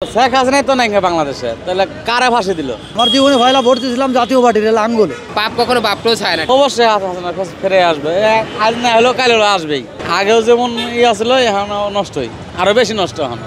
শেখ হাসিনাই তো নাই বাংলাদেশে, তাহলে কারে ফাঁসি দিল? আমার জীবনে ভয়লা ভোট দিয়েছিলাম জাতীয় পার্টির লাঙ্গলে। পাপ কখনো বাপকেও ছায় না। অবশ্যই হাসিনা ফিরে আসবে, আজ না হলেও কাল হলেও আসবেই। আগেও যেমন আসলো এখন নষ্টই, আরো বেশি নষ্ট এখন।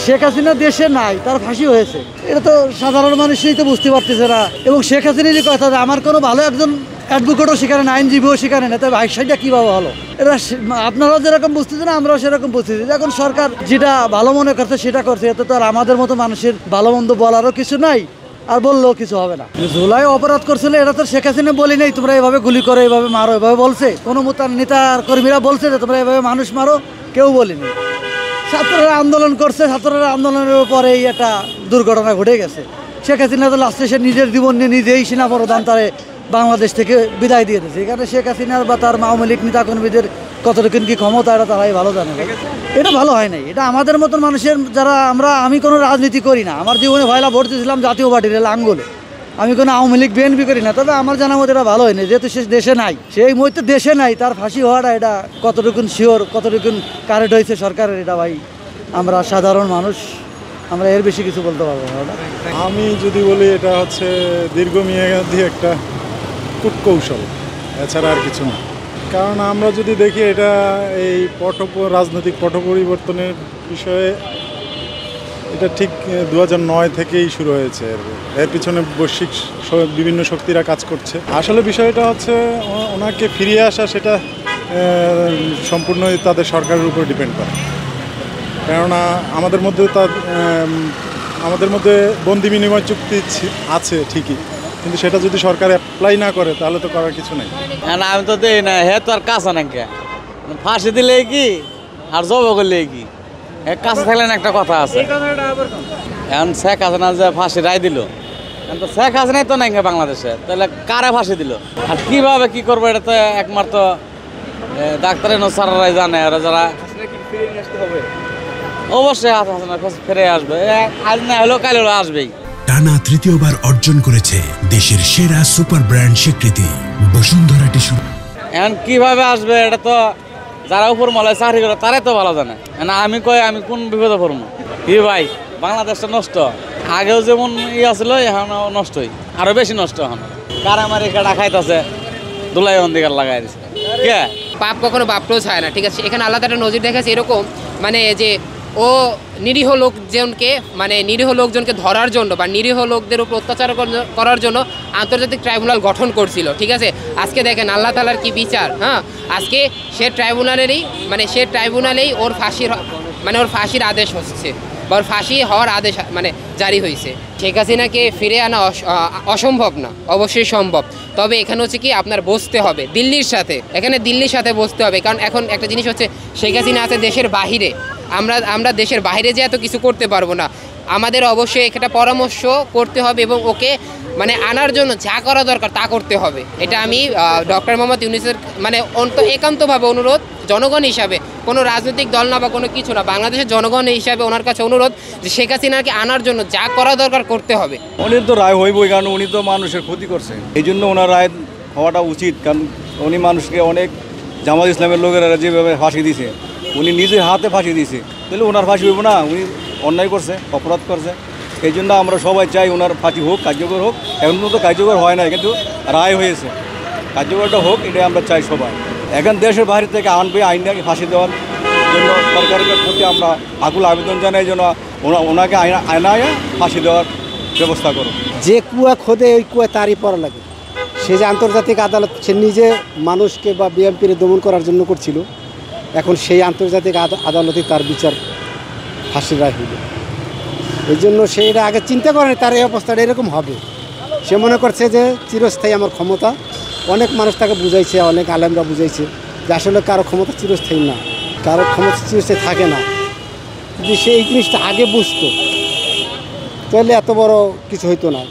শেখ হাসিনা দেশে নাই, তার ফাঁসি হয়েছে, এটা তো সাধারণ মানুষই তো বুঝতে পারতেছে না। এবং শেখ হাসিনারই কথা, আমার কোনো ভালো একজন অ্যাডভোকেটও সেখানে না, আইনজীবীও সেখানে না, তাই ভাইসাইটা কীভাবে হলো? এরা আপনারাও যেরকম বুঝতেছেন আমরাও সেরকম বুঝতেছি। এখন সরকার যেটা ভালো মনে করছে সেটা করছে, এতে তো আর আমাদের মতো মানুষের ভালো মন্দ বলারও কিছু নাই, আর বললেও কিছু হবে না। জুলাই অপরাধ করছিল, এটা তো শেখ হাসিনা বলি নেই তোমরা এভাবে গুলি করো, এভাবে মারো, এভাবে বলছে কোনো নেতা কর্মীরা বলছে যে তোমরা এভাবে মানুষ মারো, কেউ বলিনি। ছাত্ররা আন্দোলন করছে, ছাত্ররা আন্দোলনের পরে এই একটা দুর্ঘটনা ঘটে গেছে। শেখ হাসিনা তো লাস্টে সে নিজের জীবন নিয়ে নিজেই সেনাপ্রধান তারে বাংলাদেশ থেকে বিদায় দিয়ে দিয়েছে। এখানে শেখ হাসিনার বা তার আওয়ামী লীগ নেতাকর্মীদের কতটুকু কি ক্ষমতা, এটা তারাই ভালো জানে। এটা ভালো হয় নাই, এটা আমাদের মতন মানুষের যারা আমি কোনো রাজনীতি করি না। আমার জীবনে ভয়লা ভোট দিয়েছিলাম জাতীয় পার্টির লাঙ্গলে। আমি কোনো আওয়ামী লীগ বিএনপি করি না, তবে আমার জানার মতো এটা ভালো হয়নি, যেহেতু সে দেশে নাই, সেই মুহূর্তে দেশে নাই, তার ফাঁসি হওয়াটা এটা কতটুকুন শিওর, কতটুকুন কারেক্ট হয়েছে সরকারের, এটা ভাই আমরা সাধারণ মানুষ, আমরা এর বেশি কিছু বলতে পারবো না। আমি যদি বলি এটা হচ্ছে দীর্ঘমেয়াদী একটা কূটকৌশল, এছাড়া আর কিছু না। কারণ আমরা যদি দেখি এটা এই রাজনৈতিক পট পরিবর্তনের বিষয়ে এটা ঠিক 2009 থেকেই শুরু হয়েছে। এর পিছনে বৈশ্বিক বিভিন্ন শক্তিরা কাজ করছে। আসলে বিষয়টা হচ্ছে ওনাকে ফিরিয়ে আসা, সেটা সম্পূর্ণই তাদের সরকারের উপর ডিপেন্ড করে। কেননা আমাদের মধ্যে বন্দি বিনিময় চুক্তি আছে ঠিকই, কিন্তু সেটা যদি সরকার অ্যাপ্লাই না করে তাহলে তো করার কিছু নেই। না আমি তো দেই না, হে তো আর কাছে নাকি ফাঁসি দিলে কি আর জব করলে কি, কাছে থাকলে না একটা কথা আছে। এখন শেখ হাসিনা যে ফাঁসি রায় দিল, এখন তো শেখ হাসিনাই তো নাই বাংলাদেশে, তাহলে কারে ফাঁসি দিল আর কিভাবে কি করবো, এটা তো একমাত্র ডাক্তারের স্যাররাই জানে। আর যারা অবশ্যই হাসিনা ফিরে আসবে, আজ না হলেও কাল হলেও আসবেই। টানা তৃতীয়বার অর্জন করেছে দেশের সেরা সুপার ব্র্যান্ড স্বীকৃতি বসুন্ধরা টিস্যু। এখন কিভাবে আসবে, এটা তো যারা উপর মলায় চাকরি করে তারাই তো ভালো জানে। না আমি আমি কোন বিপদে পড়বো কি ভাই? বাংলাদেশটা নষ্ট, আগেও যেমন আসলো এখন নষ্টই, আরো বেশি নষ্ট। এখন কারামারি কাটা খাইতেছে, দুলাই অন্ধিকার লাগাই দিচ্ছে। কে পাপ কখনো বাপকেও ছায় না, ঠিক আছে? এখানে আল্লাহ একটা নজির দেখেছে এরকম, মানে যে ও নিরীহ লোকজনকে ধরার জন্য বা নিরীহ লোকদের উপর অত্যাচার করার জন্য আন্তর্জাতিক ট্রাইব্যুনাল গঠন করছিল, ঠিক আছে? আজকে দেখেন আল্লাহ তাআলার কি বিচার। হ্যাঁ, আজকে সে ট্রাইব্যুনালেই ওর ফাঁসির আদেশ হচ্ছে, বা ওর ফাঁসি হওয়ার আদেশ জারি হয়েছে। শেখ হাসিনাকে ফিরে আনা অসম্ভব না, অবশ্যই সম্ভব। তবে এখানে হচ্ছে কি আপনার বসতে হবে দিল্লির সাথে বসতে হবে। কারণ এখন একটা জিনিস হচ্ছে, শেখ হাসিনা আছে দেশের বাহিরে, আমরা দেশের বাইরে যে এত কিছু করতে পারবো না। আমাদের অবশ্যই একটা পরামর্শ করতে হবে এবং ওকে আনার জন্য যা করা দরকার তা করতে হবে। এটা আমি ডক্টর মোহাম্মদ ইউনূসের একান্তভাবে অনুরোধ, জনগণ হিসাবে, কোনো রাজনৈতিক দল না বা কোনো কিছু না, বাংলাদেশের জনগণ হিসাবে ওনার কাছে অনুরোধ যে শেখ হাসিনাকে আনার জন্য যা করা দরকার করতে হবে। উনি তো রায় হইবই, কারণ উনি তো মানুষের ক্ষতি করছে, এই জন্য ওনার রায় হওয়াটা উচিত। কারণ উনি মানুষকে অনেক জামাত ইসলামের লোকেরা যেভাবে ফাঁসি দিয়েছে, উনি নিজের হাতে ফাঁসি দিয়েছে, তাহলে ওনার ফাঁসি হইব না? উনি অন্যায় করছে, অপরাধ করছে। এই জন্য আমরা সবাই চাই ওনার ফাঁসি হোক, কার্যকর হোক। এখন তো কার্যকর হয় না, কিন্তু রায় হয়েছে, কার্যকরটা হোক, এটাই আমরা চাই সবাই। এখন দেশের বাইরে থেকে আনবে আইন ফাঁসি দেওয়ার জন্য সরকারের প্রতি আমরা আকুল আবেদন জানাই, যেন ওনাকে আইনায় ফাঁসি দেওয়ার ব্যবস্থা করুন। যে কুয়া খোদে ওই কুয়া তারই পড়া লাগে। সে যে আন্তর্জাতিক আদালত, সে নিজে মানুষকে বা বিএনপির দমন করার জন্য করছিল, এখন সেই আন্তর্জাতিক আদালতে তার বিচার ফাঁসির রায় হইল। এই জন্য সে এটা আগে চিন্তা করেনি তার এই অবস্থাটা এরকম হবে। সে মনে করছে যে চিরস্থায়ী আমার ক্ষমতা। অনেক মানুষ তাকে বুঝাইছে, অনেক আলেমরা বুঝাইছে যে আসলে কারো ক্ষমতা চিরস্থায়ী না, কারো ক্ষমতা চিরস্থায়ী থাকে না। যদি সে এই জিনিসটা আগে বুঝতো তাহলে এত বড় কিছু হইতো না।